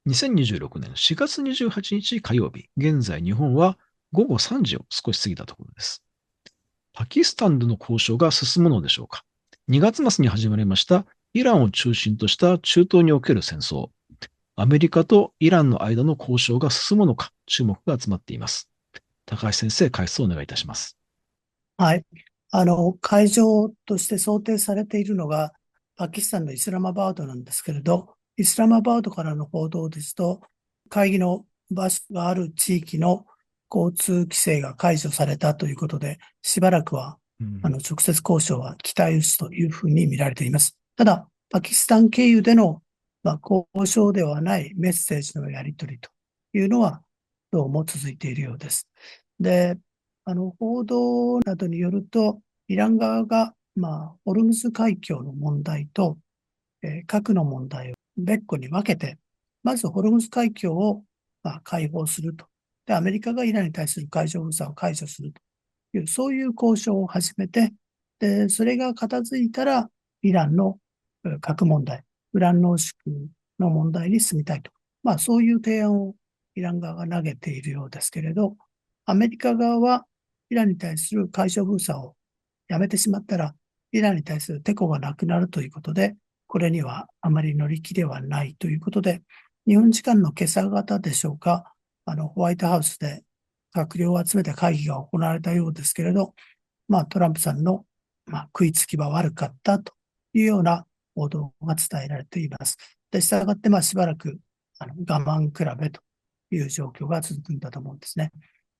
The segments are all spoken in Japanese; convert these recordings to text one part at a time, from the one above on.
2026年4月28日火曜日、現在日本は午後3時を少し過ぎたところです。パキスタンでの交渉が進むのでしょうか。2月末に始まりましたイランを中心とした中東における戦争。アメリカとイランの間の交渉が進むのか注目が集まっています。高橋先生、解説をお願いいたします。はい。会場として想定されているのが、パキスタンのイスラマバードなんですけれど、イスラマバードからの報道ですと、会議の場所がある地域の交通規制が解除されたということで、しばらくは、うん、直接交渉は期待薄というふうに見られています。ただ、パキスタン経由での、交渉ではないメッセージのやり取りというのは、どうも続いているようです。で、報道などによると、イラン側が、ホルムズ海峡の問題と、核の問題を別個に分けて、まずホルムズ海峡を、開放すると。で、アメリカがイランに対する海上封鎖を解除するという、そういう交渉を始めて、で、それが片付いたら、イランの核問題、ウラン濃縮の問題に進みたいと。そういう提案をイラン側が投げているようですけれど、アメリカ側はイランに対する海上封鎖をやめてしまったら、イランに対するテコがなくなるということで、これにはあまり乗り気ではないということで、日本時間の今朝方でしょうか、ホワイトハウスで閣僚を集めた会議が行われたようですけれど、トランプさんの、食いつきは悪かったというような報道が伝えられています。で、したがって、しばらく我慢比べという状況が続くんだと思うんですね。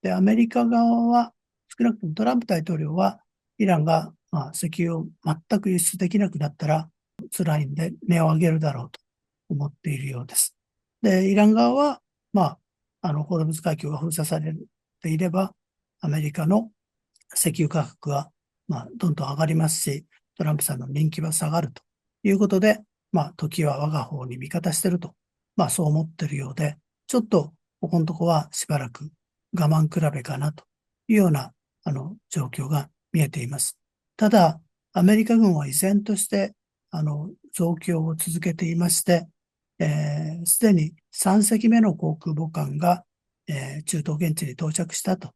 で、アメリカ側は、少なくともトランプ大統領は、イランが、石油を全く輸出できなくなったら、辛いんで値を上げるだろうと思っているようです。で、イラン側は、ホルムズ海峡が封鎖されていれば、アメリカの石油価格は、どんどん上がりますし、トランプさんの人気は下がるということで、時は我が方に味方していると、そう思っているようで、ちょっと、ここのとこはしばらく我慢比べかなというような、状況が見えています。ただ、アメリカ軍は依然として、増強を続けていまして、すでに3隻目の航空母艦が、中東現地に到着したと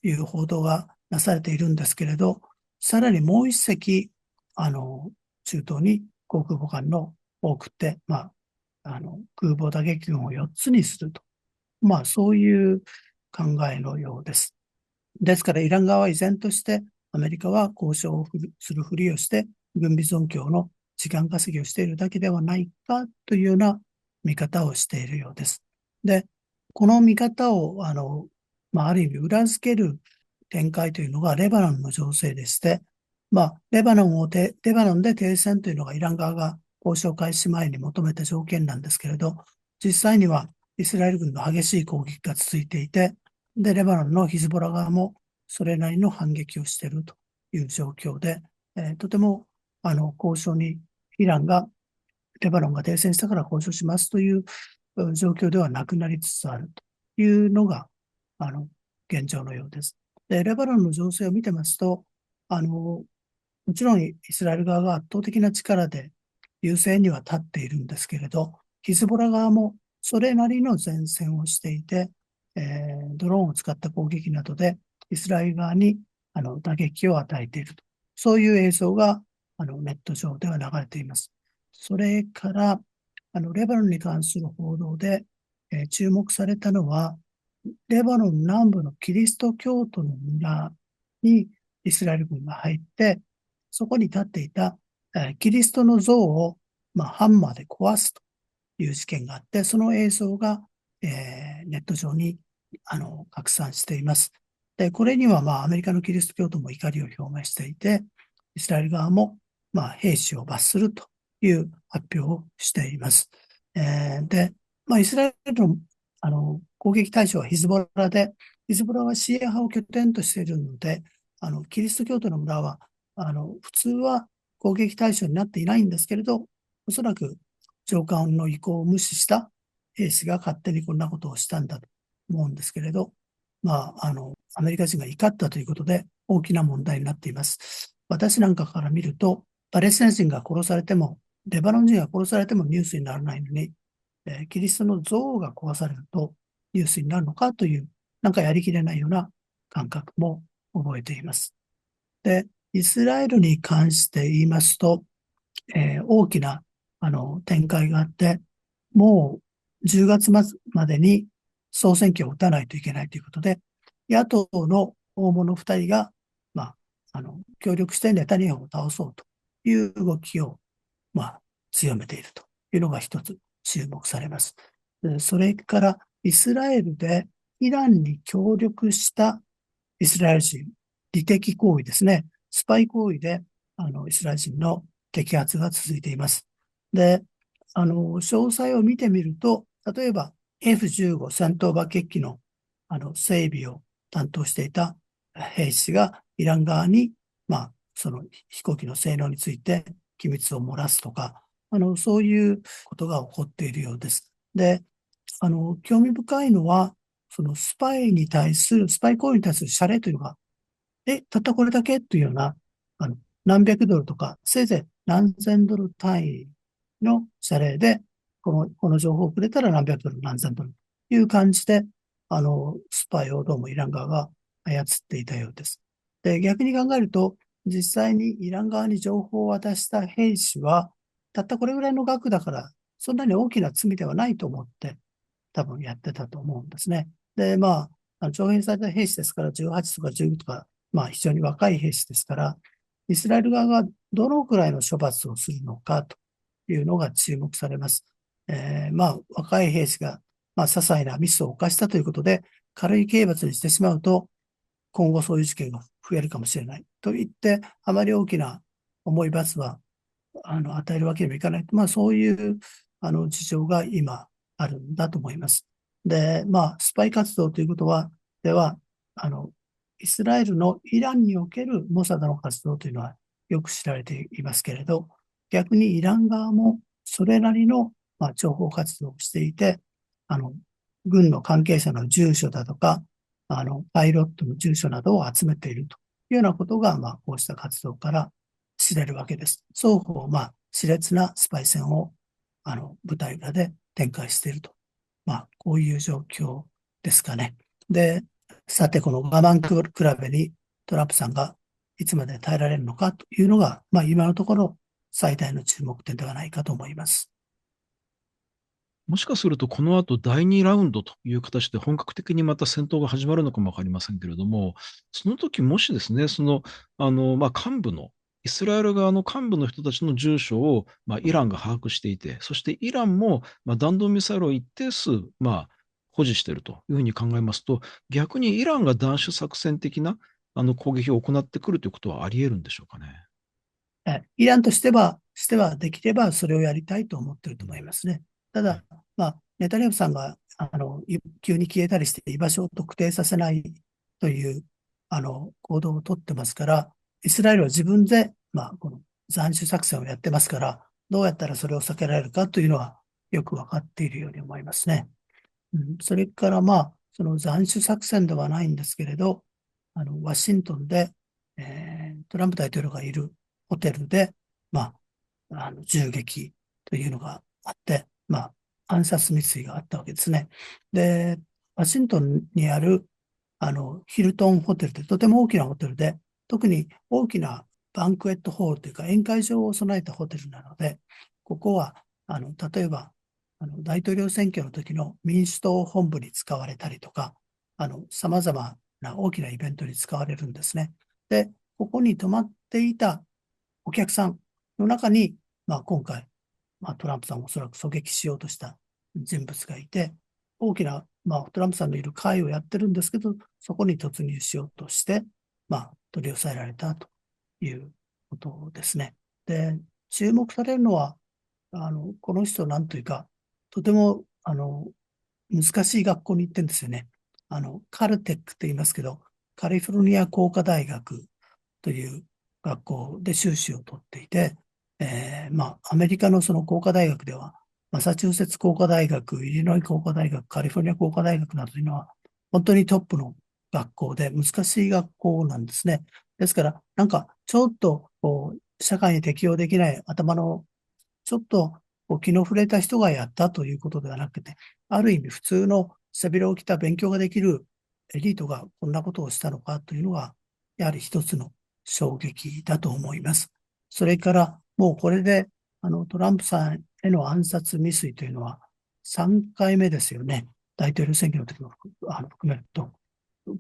いう報道がなされているんですけれど、さらにもう一隻、中東に航空母艦の多くて、空母打撃群を4つにすると。そういう考えのようです。ですから、イラン側は依然として、アメリカは交渉をするふりをして、軍備増強の時間稼ぎをしているだけではないかというような見方をしているようです。で、この見方を、ある意味裏付ける展開というのがレバノンの情勢でして、レバノンで停戦というのがイラン側が交渉開始前に求めた条件なんですけれど、実際にはイスラエル軍の激しい攻撃が続いていて、で、レバノンのヒズボラ側もそれなりの反撃をしているという状況で、とても、交渉にイランが、レバノンが停戦したから交渉しますという状況ではなくなりつつあるというのが、あの、現状のようです。で、レバノンの情勢を見てますと、もちろんイスラエル側が圧倒的な力で優勢には立っているんですけれど、ヒズボラ側もそれなりの前線をしていて、ドローンを使った攻撃などでイスラエル側に打撃を与えていると。そういう映像がネット上では流れています。それから、レバノンに関する報道で、注目されたのは、レバノン南部のキリスト教徒の村にイスラエル軍が入って、そこに立っていた、キリストの像を、ハンマーで壊すという事件があって、その映像が、ネット上に拡散しています。で、これには、アメリカのキリスト教徒も怒りを表明していて、イスラエル側も、兵士を罰するという発表をしています。で、イスラエルの攻撃対象はヒズボラで、ヒズボラはシーア派を拠点としているので、キリスト教徒の村は、普通は攻撃対象になっていないんですけれど、おそらく上官の意向を無視した兵士が勝手にこんなことをしたんだと思うんですけれど、アメリカ人が怒ったということで大きな問題になっています。私なんかから見ると、パレスチナ人が殺されても、レバノン人が殺されてもニュースにならないのに、キリストの像が壊されるとニュースになるのかという、なんかやりきれないような感覚も覚えています。で、イスラエルに関して言いますと、大きな展開があって、もう10月末までに総選挙を打たないといけないということで、野党の大物2人が、協力してネタニヤフを倒そうという動きを、強めているというのが一つ注目されます。それからイスラエルでイランに協力したイスラエル人、利敵行為ですね。スパイ行為で、イスラエル人の摘発が続いています。で、詳細を見てみると、例えば F-15 戦闘爆撃機の、整備を担当していた兵士がイラン側に、その飛行機の性能について機密を漏らすとか、そういうことが起こっているようです。で、興味深いのは、そのスパイ行為に対する謝礼というのが、たったこれだけというような、あの、何百ドルとか、せいぜい何千ドル単位の謝礼で、この情報をくれたら何百ドル、何千ドルという感じで、スパイをどうもイラン側が操っていたようです。で、逆に考えると、実際にイラン側に情報を渡した兵士は、たったこれぐらいの額だから、そんなに大きな罪ではないと思って、多分やってたと思うんですね。で、徴兵された兵士ですから、18とか19とか、非常に若い兵士ですから、イスラエル側がどのくらいの処罰をするのかというのが注目されます。若い兵士が、些細なミスを犯したということで、軽い刑罰にしてしまうと、今後そういう事件が増えるかもしれないと言って、あまり大きな重い罰は与えるわけにもいかない。そういう事情が今あるんだと思います。で、スパイ活動ということは、あの、イスラエルのイランにおけるモサダの活動というのはよく知られていますけれど、逆にイラン側もそれなりの、諜報活動をしていて、あの、軍の関係者の住所だとか、パイロットの住所などを集めているというようなことが、こうした活動から知れるわけです。双方、熾烈なスパイ戦を、舞台裏で展開していると。こういう状況ですかね。で、さて、この我慢比べにトランプさんがいつまで耐えられるのかというのが、今のところ最大の注目点ではないかと思います。もしかすると、この後第2ラウンドという形で本格的にまた戦闘が始まるのかもわかりませんけれども、その時もしですね、幹部の、イスラエル側の幹部の人たちの住所を、イランが把握していて、そしてイランも、弾道ミサイルを一定数、保持しているというふうに考えますと、逆にイランが弾種作戦的な、攻撃を行ってくるということはあり得るんでしょうかね。イランとしてはできればそれをやりたいと思っていると思いますね。ただ、はい。ネタニヤフさんが急に消えたりして居場所を特定させないという行動をとってますから、イスラエルは自分で、この斬首作戦をやってますから、どうやったらそれを避けられるかというのはよくわかっているように思いますね。それから、その斬首作戦ではないんですけれど、ワシントンで、トランプ大統領がいるホテルで、銃撃というのがあって、暗殺未遂があったわけですね。で、ワシントンにある、ヒルトンホテルで、とても大きなホテルで、特に大きなバンクエットホールというか宴会場を備えたホテルなので、ここは、例えば、大統領選挙の時の民主党本部に使われたりとか、様々な大きなイベントに使われるんですね。で、ここに泊まっていたお客さんの中に、今回、トランプさんをおそらく狙撃しようとした人物がいて、大きな、トランプさんのいる会をやってるんですけど、そこに突入しようとして、取り押さえられたということですね。で、注目されるのは、この人なんというか、とても、難しい学校に行ってるんですよね。カルテックって言いますけど、カリフォルニア工科大学という学校で修士を取っていて、アメリカのその工科大学では、マサチューセッツ工科大学、イリノイ工科大学、カリフォルニア工科大学などというのは、本当にトップの学校で難しい学校なんですね。ですから、ちょっと、社会に適応できない頭の、ちょっと気の触れた人がやったということではなくて、ある意味普通の背広を着た勉強ができるエリートがこんなことをしたのかというのが、やはり一つの衝撃だと思います。それから、もうこれで、トランプさんへの暗殺未遂というのは3回目ですよね。大統領選挙の時も含めると。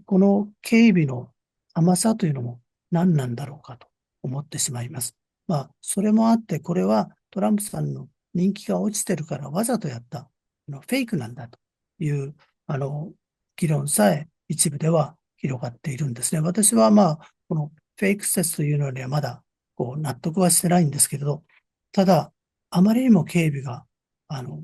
この警備の甘さというのも何なんだろうかと思ってしまいます。まあ、それもあって、これはトランプさんの人気が落ちてるからわざとやったフェイクなんだというあの議論さえ一部では広がっているんですね。私はまあ、このフェイク説というのにはまだ納得はしてないんですけれど、ただ、あまりにも警備があの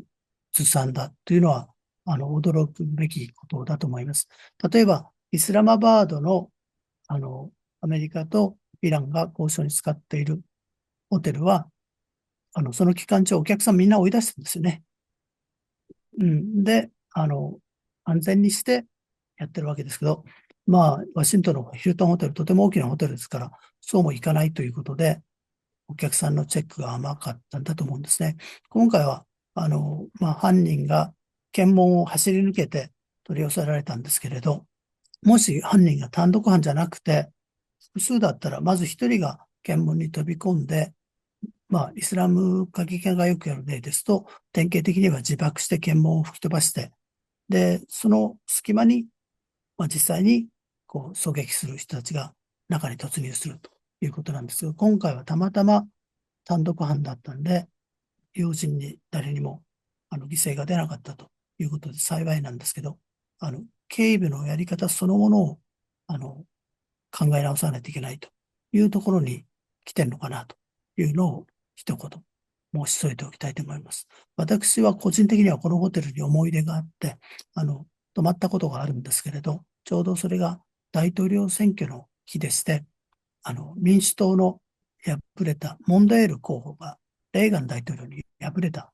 ずさんだというのは驚くべきことだと思います。例えば、イスラマバードのあのアメリカとイランが交渉に使っているホテルは、その期間中お客さんみんな追い出したんですよね。うん。で、安全にしてやってるわけですけど、まあ、ワシントンのヒルトンホテル、とても大きなホテルですから、そうもいかないということで、お客さんのチェックが甘かったんだと思うんですね。今回は、まあ、犯人が検問を走り抜けて取り押さえられたんですけれど、もし犯人が単独犯じゃなくて、複数だったら、まず一人が検問に飛び込んで、まあ、イスラム過激派がよくやる例ですと、典型的には自爆して検問を吹き飛ばして、で、その隙間に、まあ、実際に狙撃する人たちが中に突入するということなんですが、今回はたまたま単独犯だったんで、要人に誰にも犠牲が出なかったということで幸いなんですけど、警備のやり方そのものをあの考え直さないといけないというところに来てるのかなというのを一言申し添えておきたいと思います。私は個人的にはこのホテルに思い出があって、泊まったことがあるんですけれど、ちょうどそれが大統領選挙の日でして、民主党の敗れたモンデール候補がレーガン大統領に敗れた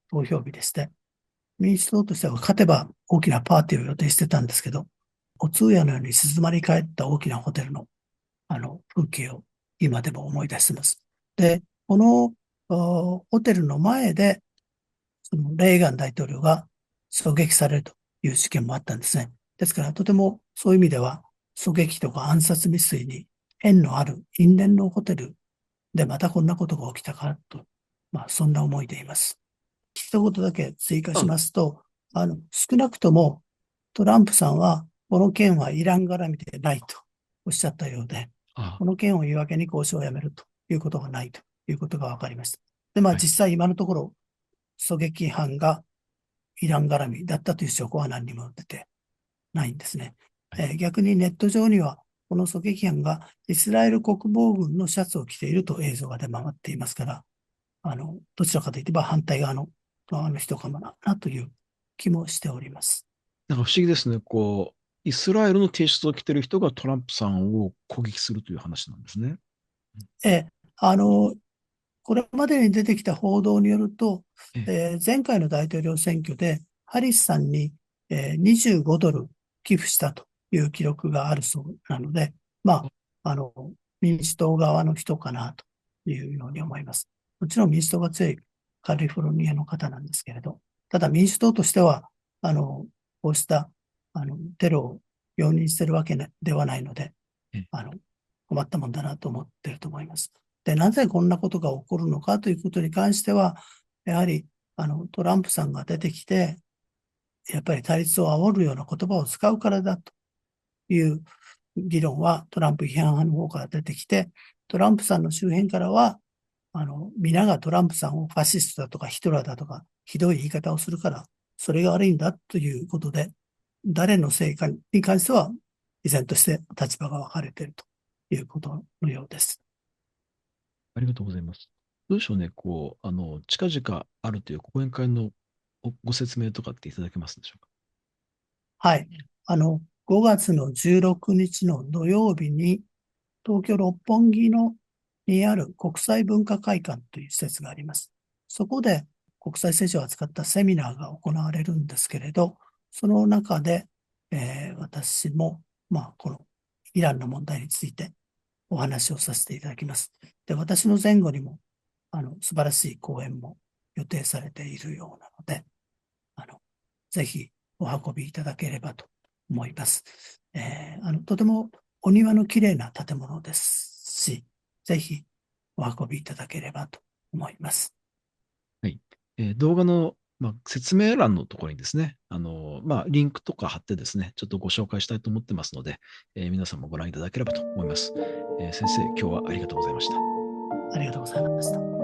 投票日でして、民主党としては勝てば大きなパーティーを予定してたんですけど、お通夜のように静まり返った大きなホテルの風景を今でも思い出しています。で、このホテルの前で、そのレーガン大統領が狙撃されるという事件もあったんですね。ですから、とてもそういう意味では、狙撃とか暗殺未遂に縁のある因縁のホテルでまたこんなことが起きたかと、まあ、そんな思いでいます。一言だけ追加しあ、ますと、少なくともトランプさんは、この件はイラン絡みでないとおっしゃったようで、あ、この件を言い訳に交渉をやめるということがないということが分かりました。で、まあはい。実際今のところ、狙撃犯がイラン絡みだったという証拠は何にも出てないんですね。はい。逆にネット上には、この狙撃犯がイスラエル国防軍のシャツを着ていると映像が出回っていますから、どちらかといえば反対側の人かもなという気もしております。なんか不思議ですね。イスラエルの提出を着てる人がトランプさんを攻撃するという話なんですね。えあの、これまでに出てきた報道によると、ええ。前回の大統領選挙でハリスさんに、25ドル寄付したという記録があるそうなので、まあ、あ、民主党側の人かなというように思います。もちろん民主党が強いカリフォルニアの方なんですけれど、ただ民主党としては、こうしたテロを容認しているわけではないので、ええ。あの、困ったもんだなと思っていると思います。で、なぜこんなことが起こるのかということに関しては、やはり、トランプさんが出てきて、やっぱり対立を煽るような言葉を使うからだという議論はトランプ批判派の方から出てきて、トランプさんの周辺からは、皆がトランプさんをファシストだとかヒトラーだとか、ひどい言い方をするから、それが悪いんだということで、誰の成果に関しては、依然として立場が分かれているということのようです。ありがとうございます。どうでしょうね。近々あるという講演会のご説明とかっていただけますでしょうか。はい。5月の16日の土曜日に、東京六本木にある国際文化会館という施設があります。そこで国際政治を扱ったセミナーが行われるんですけれど、その中で、私も、まあ、このイランの問題についてお話をさせていただきます。で、私の前後にも、素晴らしい講演も予定されているようなので、ぜひお運びいただければと思います。とてもお庭の綺麗な建物ですし、ぜひお運びいただければと思います。はい。動画の、説明欄のところにですね、リンクとか貼ってですね、ちょっとご紹介したいと思ってますので、皆さんもご覧いただければと思います。先生、今日はありがとうございました。ありがとうございました。